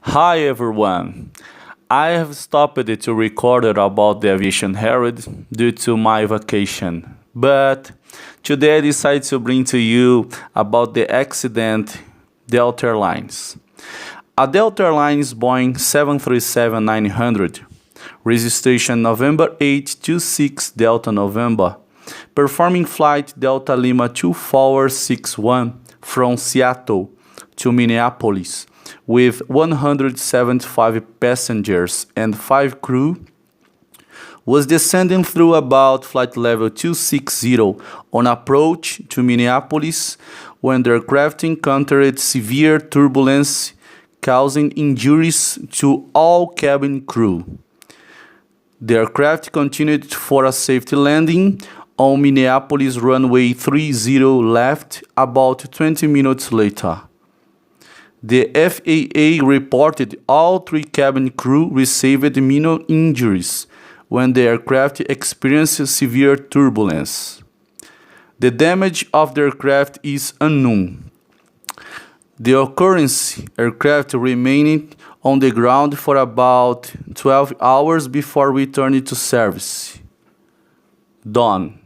Hi everyone. I have stopped to record about the Aviation Herald due to my vacation, but today I decided to bring to you about the accident Delta Airlines. A Delta Airlines Boeing 737-900, registration November 8 26 Delta November, performing flight Delta Lima 2461 from Seattle to Minneapolis with 175 passengers and 5 crew, was descending through about flight level 260 on approach to Minneapolis when the aircraft encountered severe turbulence causing injuries to all cabin crew. The aircraft continued for a safety landing on Minneapolis runway 30 left about 20 minutes later. The FAA reported all 3 cabin crew received minor injuries when the aircraft experienced severe turbulence. The damage of the aircraft is unknown. The occurrence aircraft remained on the ground for about 12 hours before returning to service. Dawn.